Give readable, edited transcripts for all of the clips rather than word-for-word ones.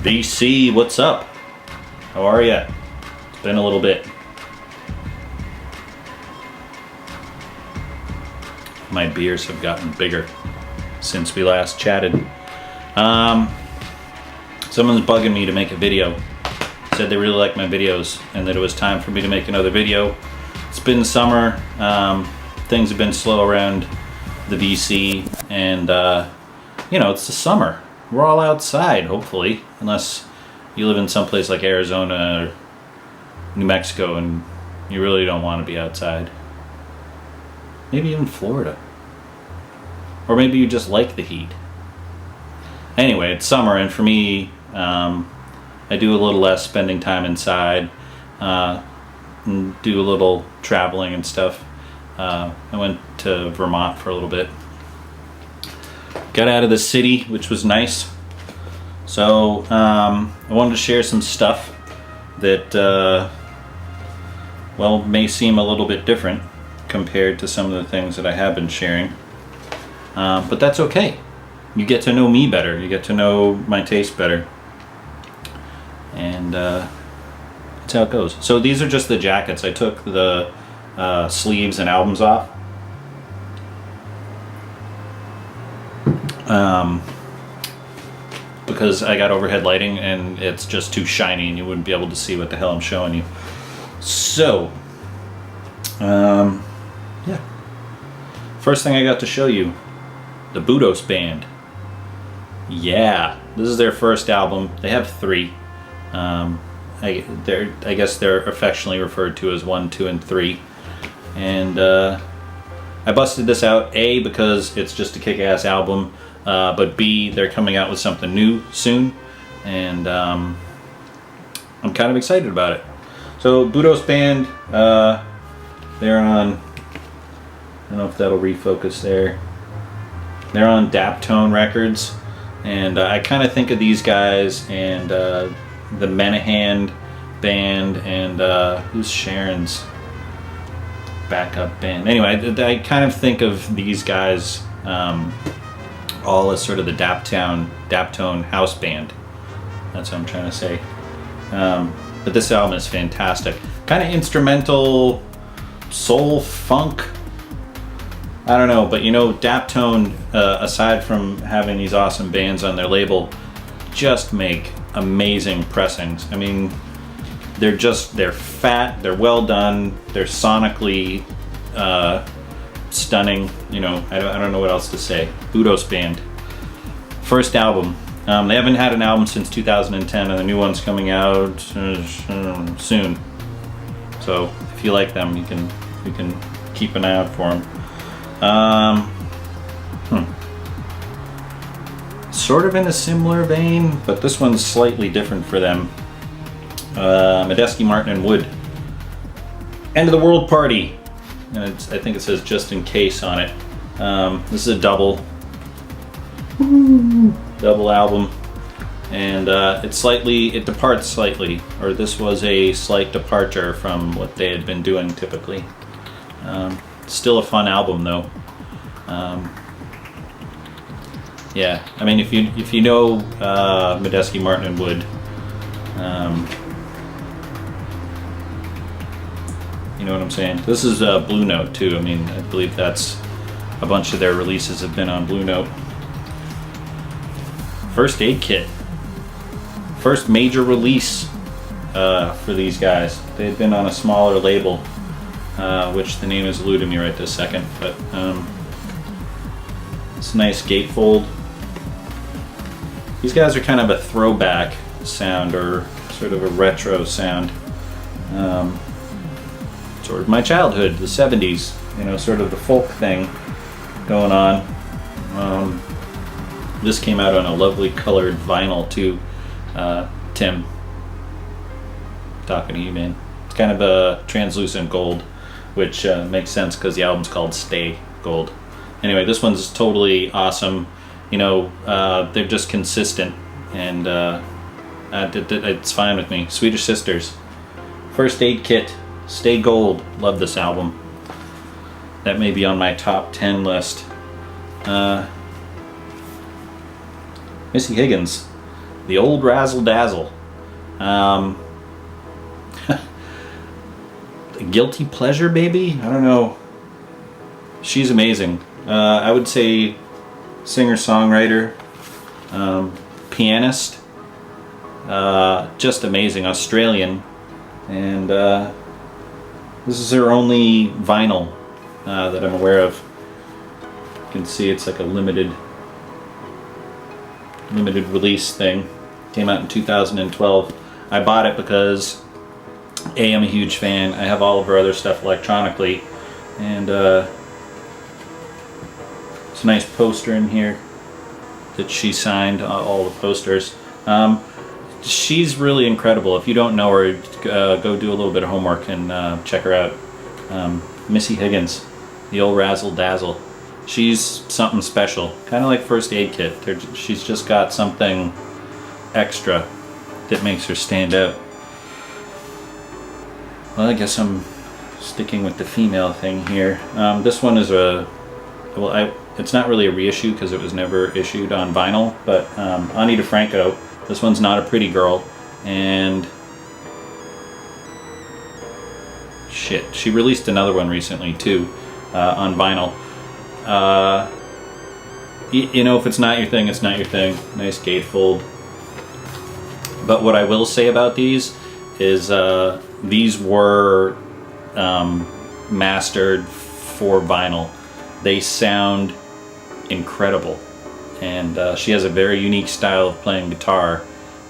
BC, what's up? How are ya? It's been a little bit. My beers have gotten bigger since we last chatted. Someone's bugging me to make a video. Said they really like my videos and that it was time for me to make another video. It's been summer. Things have been slow around the BC, and you know, it's the summer. We're all outside, hopefully, unless you live in someplace like Arizona or New Mexico and you really don't want to be outside. Maybe even Florida. Or maybe you just like the heat. Anyway, it's summer, and for me, I do a little less spending time inside, and do a little traveling and stuff. I went to Vermont for a little bit. Got out of the city, which was nice. So I wanted to share some stuff that, well, may seem a little bit different compared to some of the things that I have been sharing. But that's okay. You get to know me better. You get to know my taste better. And that's how it goes. So these are just the jackets. I took the sleeves and albums off. Because I got overhead lighting and it's just too shiny and you wouldn't be able to see what the hell I'm showing you. So, yeah. First thing I got to show you, the Budos Band. Yeah, this is their first album. They have 3. I guess they're affectionately referred to as 1, 2, and 3. And I busted this out, A, because it's just a kick-ass album, but B, they're coming out with something new soon, and I'm kind of excited about it. So Budos Band, they're on, I don't know if that'll refocus there. They're on Daptone Records, and I kind of think of these guys and the Menahan band and who's Sharon's backup band. Anyway, I kind of think of these guys all as sort of the Daptone house band. That's what I'm trying to say. But this album is fantastic. Kind of instrumental, soul, funk. I don't know, but you know, Daptone, aside from having these awesome bands on their label, just make amazing pressings. I mean, they're fat, they're well done, they're sonically stunning. You know, I don't know what else to say. Budos Band. First album. They haven't had an album since 2010, and the new one's coming out soon. So if you like them, you can keep an eye out for them. Sort of in a similar vein, but this one's slightly different for them. Medeski, Martin, and Wood. End of the World Party. And I think it says just in case on it. This is a double album, and it departs slightly, or this was a slight departure from what they had been doing typically. Still a fun album though. Yeah, I mean, if you know Medeski, Martin, and Wood, you know what I'm saying. This is Blue Note too. I mean, I believe that's a bunch of their releases have been on Blue Note. First Aid Kit, first major release for these guys. They had been on a smaller label, which the name is eluding me right this second, but it's a nice gatefold. These guys are kind of a throwback sound, or sort of a retro sound. Sort of my childhood, the 70s, you know, sort of the folk thing going on. This came out on a lovely colored vinyl too. Tim, talking to you, man. It's kind of a translucent gold, which makes sense because the album's called Stay Gold. Anyway, this one's totally awesome. You know, they're just consistent, and it's fine with me. Swedish Sisters, First Aid Kit, Stay Gold. Love this album. That may be on my top 10 list. Missy Higgins. the old Razzle Dazzle. Guilty pleasure, maybe? I don't know. She's amazing. I would say singer-songwriter, pianist, just amazing. Australian, and this is her only vinyl that I'm aware of. You can see it's like a limited release thing. Came out in 2012. I bought it because A, I'm a huge fan. I have all of her other stuff electronically, and it's a nice poster in here that she signed, all the posters. She's really incredible. If you don't know her, go do a little bit of homework and check her out. Missy Higgins, the old Razzle Dazzle. She's something special, kind of like First Aid Kit. She's just got something extra that makes her stand out. Well, I guess I'm sticking with the female thing here. This one is it's not really a reissue because it was never issued on vinyl, but on DiFranco. This one's Not a Pretty Girl, and shit, she released another one recently too, on vinyl. You know, if it's not your thing, it's not your thing. Nice gatefold. But what I will say about these is these were mastered for vinyl. They sound incredible, and she has a very unique style of playing guitar.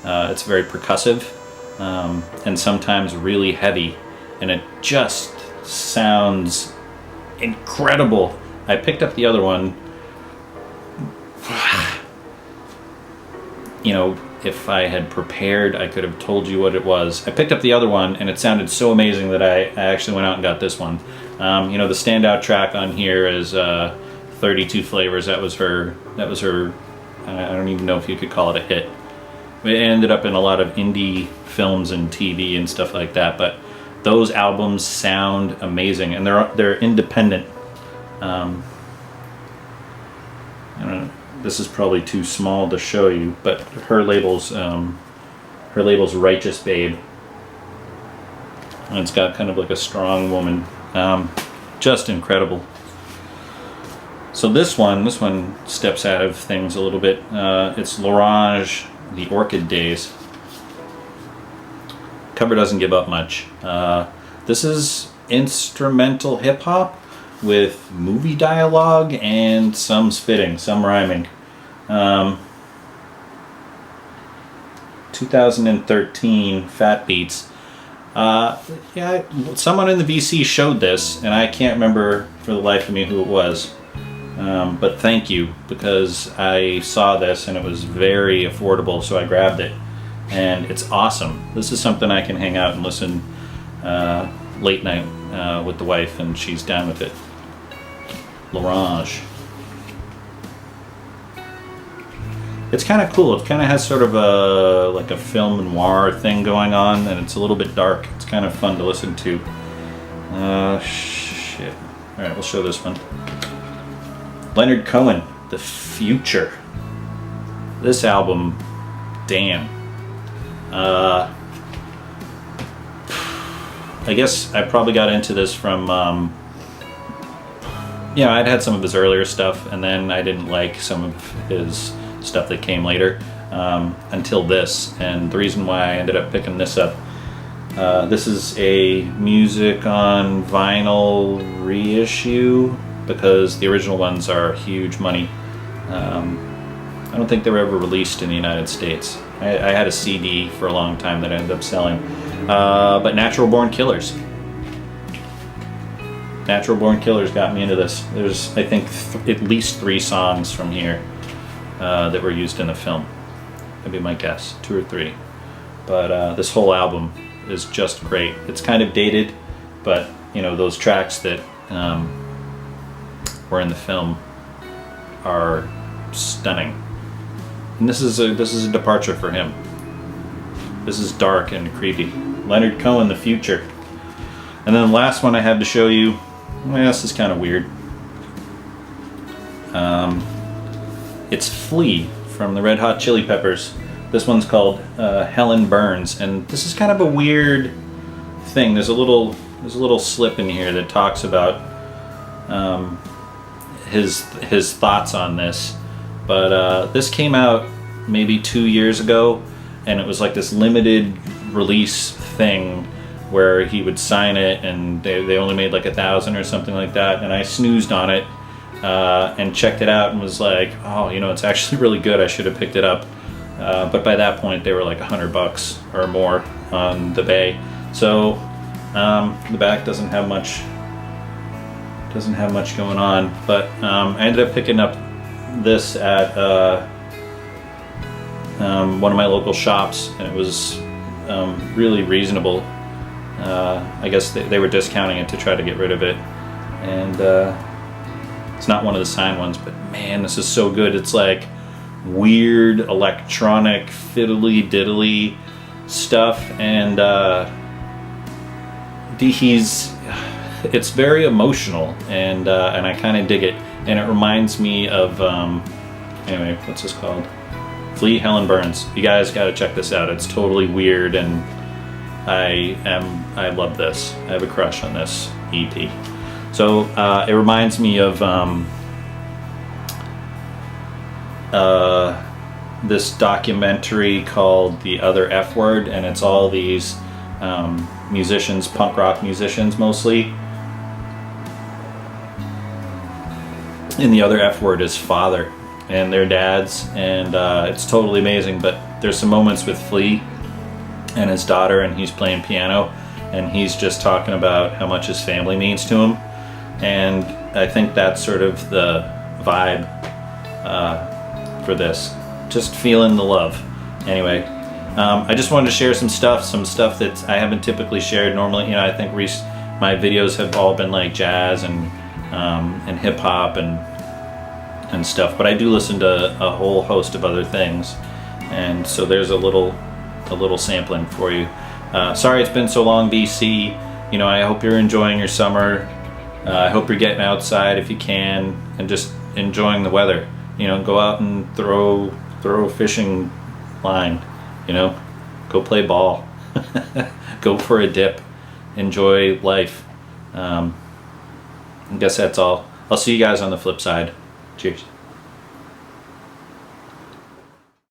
It's very percussive, and sometimes really heavy, and it just sounds incredible. I picked up the other one. You know, if I had prepared, I could have told you what it was. I picked up the other one, and it sounded so amazing that I actually went out and got this one. You know, the standout track on here is 32 Flavors. That was her. I don't even know if you could call it a hit. It ended up in a lot of indie films and TV and stuff like that. But those albums sound amazing, and they're independent. I don't know, this is probably too small to show you, but her label's Righteous Babe, and it's got kind of like a strong woman. Just incredible. So this one steps out of things a little bit. It's L'Orange, The Orchid Days. Cover doesn't give up much. This is instrumental hip hop with movie dialogue and some spitting, some rhyming. 2013 Fat Beats. Yeah, someone in the VC showed this, and I can't remember for the life of me who it was. But thank you, because I saw this and it was very affordable, so I grabbed it, and it's awesome. This is something I can hang out and listen late night with the wife, and she's down with it. L'Orange. It's kind of cool. It kind of has sort of like a film noir thing going on, and it's a little bit dark. It's kind of fun to listen to. Shit. All right, we'll show this one. Leonard Cohen, The Future. This album, damn. I guess I probably got into this from, I'd had some of his earlier stuff, and then I didn't like some of his stuff that came later until this. And the reason why I ended up picking this up, this is a music on vinyl reissue, because the original ones are huge money. I don't think they were ever released in the United States. I had a CD for a long time that I ended up selling. But Natural Born Killers. Natural Born Killers got me into this. There's, I think, at least 3 songs from here that were used in the film. That'd be my guess, 2 or 3. But this whole album is just great. It's kind of dated, but you know, those tracks that were in the film are stunning. And this is a departure for him. This is dark and creepy. Leonard Cohen, The Future. And then the last one I have to show you, well, this is kind of weird. It's Flea from the Red Hot Chili Peppers. This one's called Helen Burns, and this is kind of a weird thing. There's a little slip in here that talks about his thoughts on this. But this came out maybe 2 years ago, and it was like this limited release thing where he would sign it, and they only made like 1,000 or something like that. And I snoozed on it and checked it out and was like, oh, you know, it's actually really good. I should have picked it up. But by that point, they were like $100 or more on the Bay. So the back doesn't have much going on. But I ended up picking up this at one of my local shops, and it was really reasonable. I guess they were discounting it to try to get rid of it, and it's not one of the signed ones, but man, this is so good. It's like weird electronic fiddly diddly stuff, and it's very emotional, and I kind of dig it, and it reminds me of anyway, what's this called? Flea, Helen Burns. You guys got to check this out. It's totally weird, and I love this. I have a crush on this EP. So it reminds me of this documentary called The Other F Word, and it's all these musicians, punk rock musicians mostly. And the other F word is father, and their dads, and it's totally amazing. But there's some moments with Flea and his daughter, and he's playing piano, and he's just talking about how much his family means to him, and I think that's sort of the vibe for this. Just feeling the love. Anyway, I just wanted to share some stuff that I haven't typically shared normally. You know, I think my videos have all been like jazz and hip hop and stuff, but I do listen to a whole host of other things, and so there's a little sampling for you. Sorry it's been so long, BC. You know, I hope you're enjoying your summer. I hope you're getting outside if you can and just enjoying the weather. You know, go out and throw a fishing line. You know, go play ball. Go for a dip. Enjoy life. I guess that's all. I'll see you guys on the flip side. Cheers.